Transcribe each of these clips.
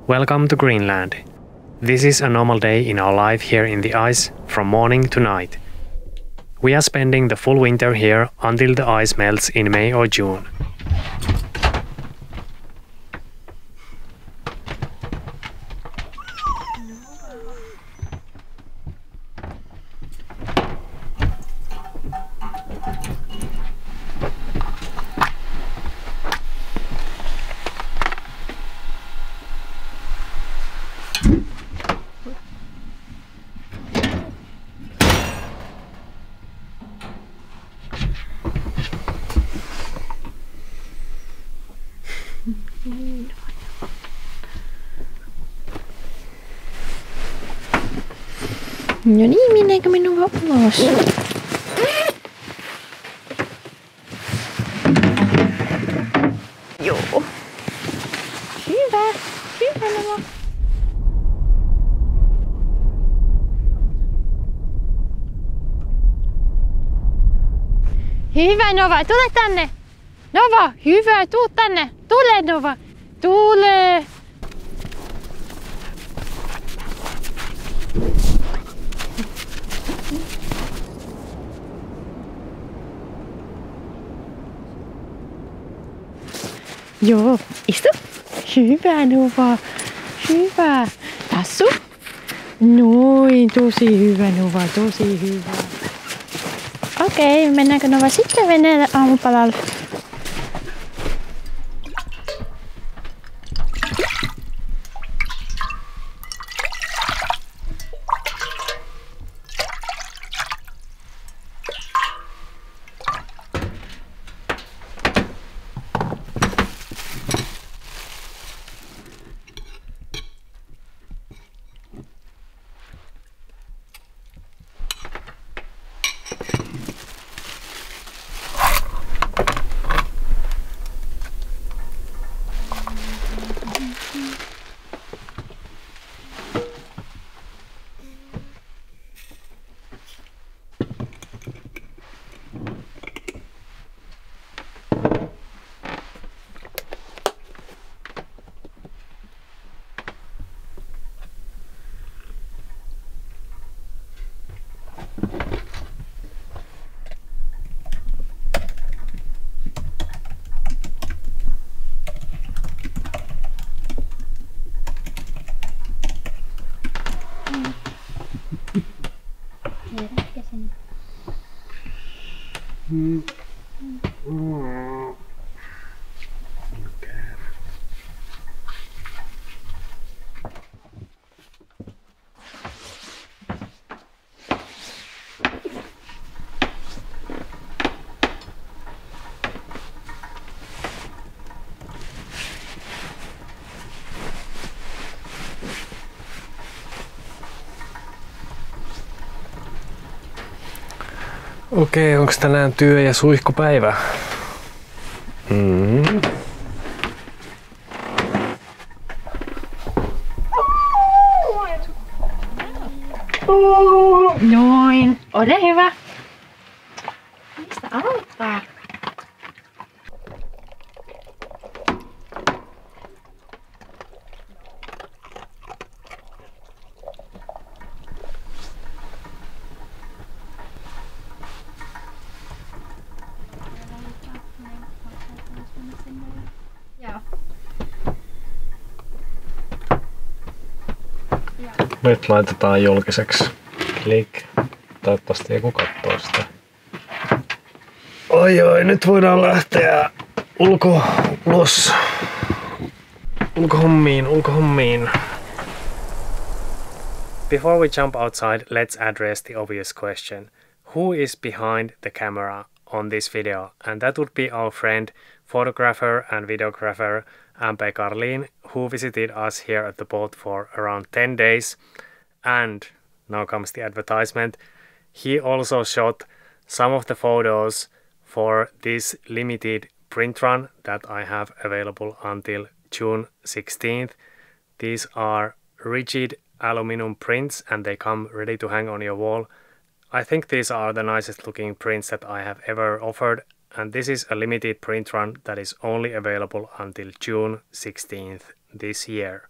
Welcome to Greenland. This is a normal day in our life here in the ice from morning to night. We are spending the full winter here until the ice melts in May or June. No niin, meneekö minua ulos? Joo. Hyvä. Hyvä Nova. Hyvä Nova, tule tänne. Nova, hyvä, tuu tänne. Tule Nova. Tule. Joo, istu. Hyvä Nova. Hyvä. Tassu. Noin, tosi hyvä Nova, tosi hyvä. Okei, mennäänkö Nova sitten veneelle aamupalalle? Okei, onko tänään työ- ja suihkupäivä? Noin, ole hyvä. Mistä aloittaa? Nyt laitetaan julkiseksi. Klik. Toivottavasti joku katsoo sitä. Oi, nyt voidaan lähteä ulos. Ulkohommiin. Before we jump outside, let's address the obvious question. Who is behind the camera on this video? And that would be our friend, photographer and videographer Ampe Karlin, who visited us here at the boat for around 10 days. And now comes the advertisement. He also shot some of the photos for this limited print run that I have available until June 16th. These are rigid aluminum prints and they come ready to hang on your wall. I think these are the nicest looking prints that I have ever offered, and this is a limited print run that is only available until June 16th this year.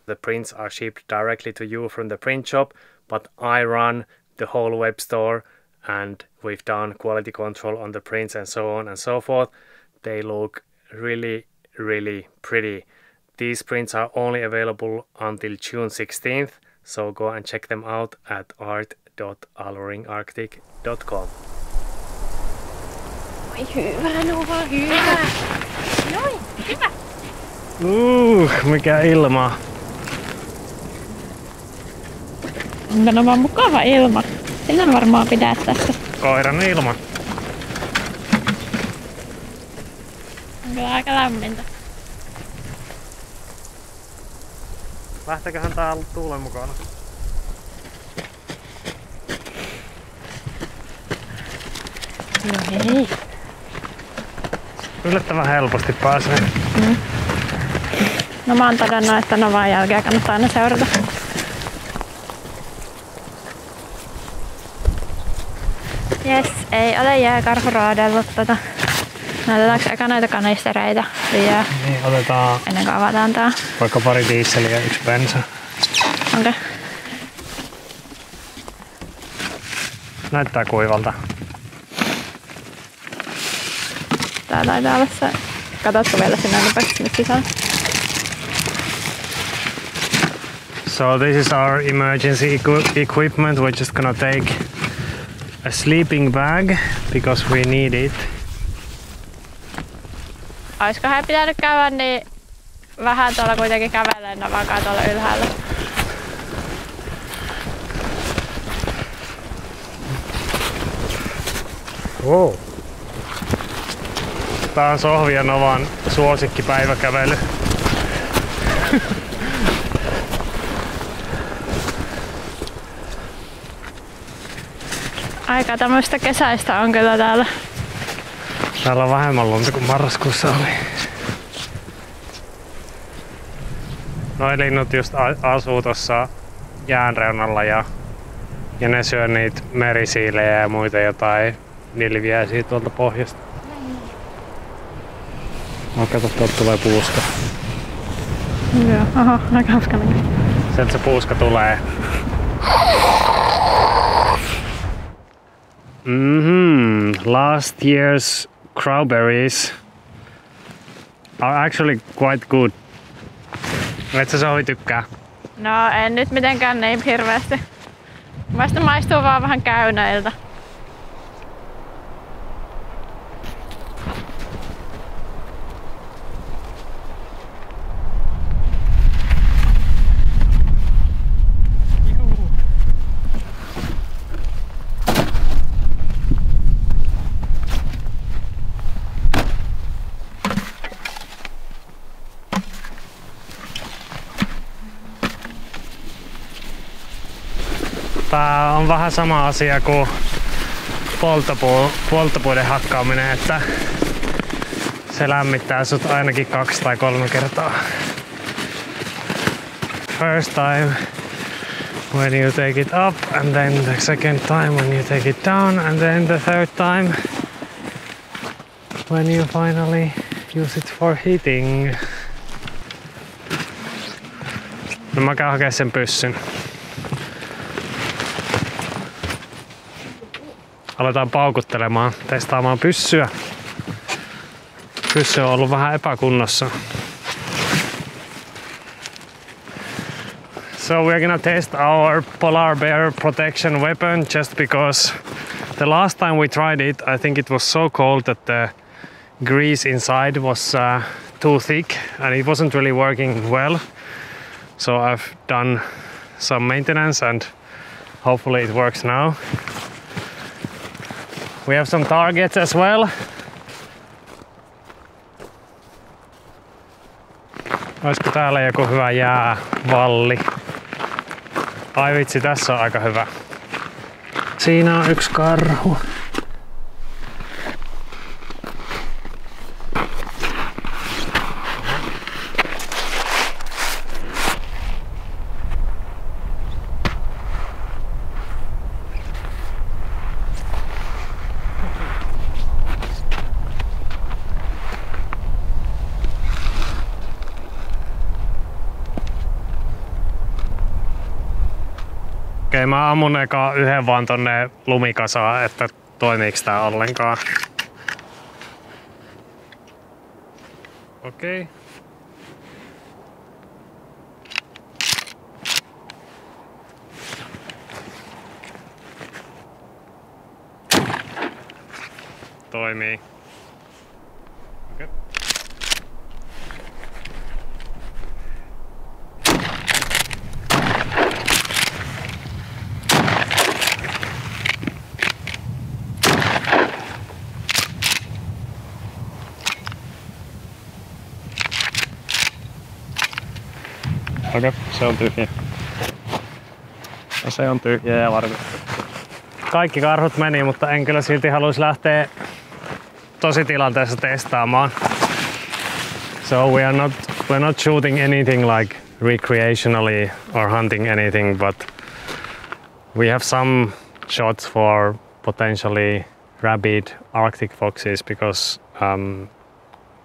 The prints are shipped directly to you from the print shop, but I run the whole web store and we've done quality control on the prints and so on and so forth. They look really, really pretty. These prints are only available until June 16th, so go and check them out at art.alvaringarctic.com. Oi hyvä, Nova, hyvä. Noin, hyvä. Mikä ilma. Onko Nova mukava ilma? Sinä varmaan pidät tästä. Koiran ilma. Onko aika lämmintä? Lähteköhän tää tuulen mukana? No hei. Yllättävän helposti pääsee. No mä oon todennut, että Novan jälkeä kannattaa aina seurata. Jes, ei ole jääkarhu raadellut tota. Näytetäänkö eka näitä kanistereita vielä? Niin, otetaan ennen kuin avataan tää. vaikka pari dieseliä ja 1 bensa. Okei. Näyttää kuivalta. Tää taitaa olla se. Katsotko vielä sinne nopeasti nyt sisään? So this is our emergency equipment. We're just gonna take a sleeping bag because we need it. Oiskohan pitänyt käydä niin vähän tuolla kuitenkin kävelemään Navakaa tuolla ylhäällä? Wow. Tää on Sohvi ja Novan suosikkipäiväkävely. Aika tämmöistä kesäistä on kyllä täällä. Täällä on vähemmän lunta kuin marraskuussa oli. Noi linnut just asuu tossa jään reunalla ja ne syö niitä merisiilejä ja muita jotain nilviäisiä tuolta pohjasta. Kato, tuolta tulee puuska. Joo, aha, aika hauska näköistä. Sieltä se puuska tulee. Last year's crowberries are actually quite good. Et sä Sohvi tykkää? No en nyt mitenkään niin hirveästi. Mielestä maistuu vaan vähän käynäiltä. Tää on vähän sama asia kuin polttopuiden hakkaaminen, että se lämmittää sut ainakin 2 tai 3 kertaa. First time when you take it up, and then the second time when you take it down, and then the third time when you finally use it for heating. No mä käyn hakea sen pyssyn. Aletaan paukuttelemaan, testaamaan pyssyä. Pyssy on ollut vähän epäkunnossa. So we're gonna test our polar bear protection weapon just because the last time we tried it, I think it was so cold that the grease inside was too thick and it wasn't really working well. So I've done some maintenance and hopefully it works now. We have some targets as well. Olisiko täällä joku hyvä jäävalli? Ai vitsi, tässä on aika hyvä. Siinä on 1 karhu. Okei, mä ammun eka yhden vaan tonne lumikasaan, että toimiiks tää ollenkaan. Okei. Toimii. Okei. Okei, se on tyhjä. No, se on tyhjä ja varmasti. Kaikki karhut meni, mutta en kyllä silti haluaisi lähteä tositilanteessa testaamaan. So we're not shooting anything like recreationally or hunting anything, but we have some shots for potentially rabid Arctic foxes because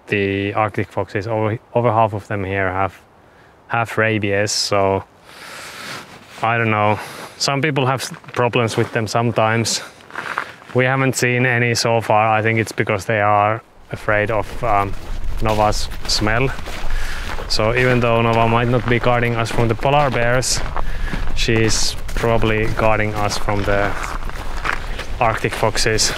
the Arctic foxes, over half of them here have rabies, so I don't know. Some people have problems with them sometimes. We haven't seen any so far. I think it's because they are afraid of Nova's smell. So even though Nova might not be guarding us from the polar bears, she's probably guarding us from the Arctic foxes.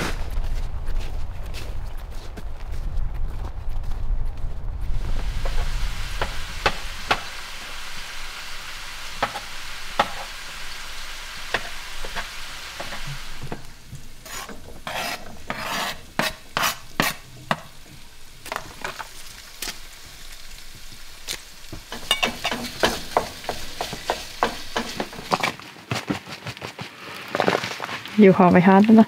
Juha vihaa tätä.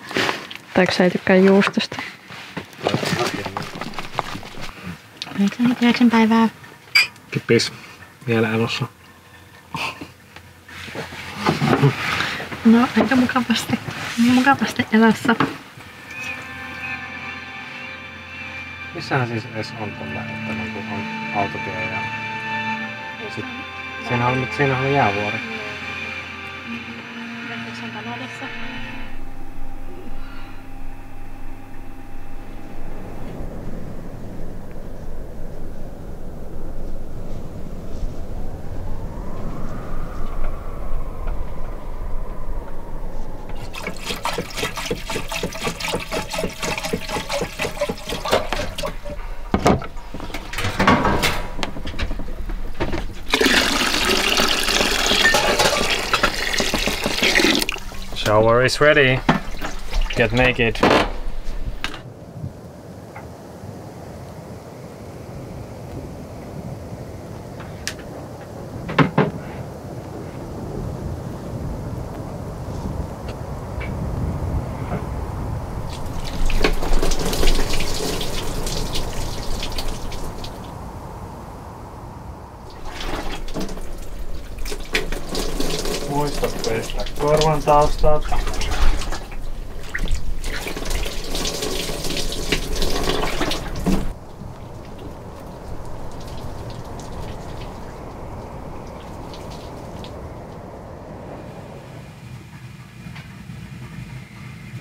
Taikka sä ei tykkää juustosta? 9 päivää. Kippis. Vielä elossa. No, aika mukavasti elossa. Missähän siis edes on tuolla, että on autotie ja... Siinä oli jäävuori. Shower is ready. Get naked. Muista pestä korvan taustat.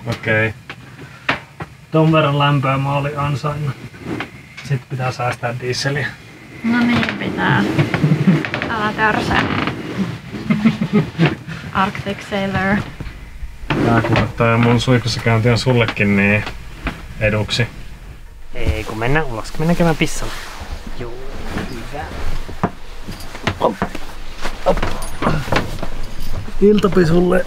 Okei. Ton verran lämpöä mä olin ansainnut. Sitten pitää säästää dieseliä. No niin pitää. Älä törsää. Arctic Sailor. Tää kuvattaa mun suihkussa käynti on sullekin niin eduksi. Ei kun mennään ulos, mennään käymään pissalla. Joo, hyvä. Op. Op. Iltapisulle.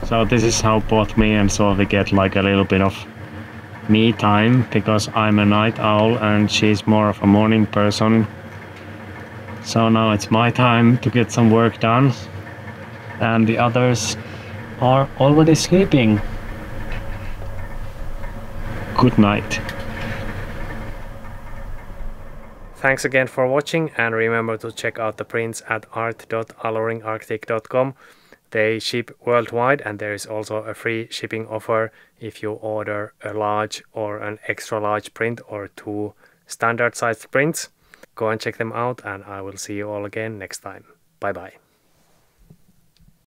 So this is how both me and Sophie get like a little bit of me time because I'm a night owl and she's more of a morning person. So now it's my time to get some work done, and the others are already sleeping. Good night. Thanks again for watching, and remember to check out the prints at art.aloringarctic.com. They ship worldwide, and there is also a free shipping offer if you order a large or an extra large print or 2 standard sized prints. Go and check them out, and I will see you all again next time. Bye bye.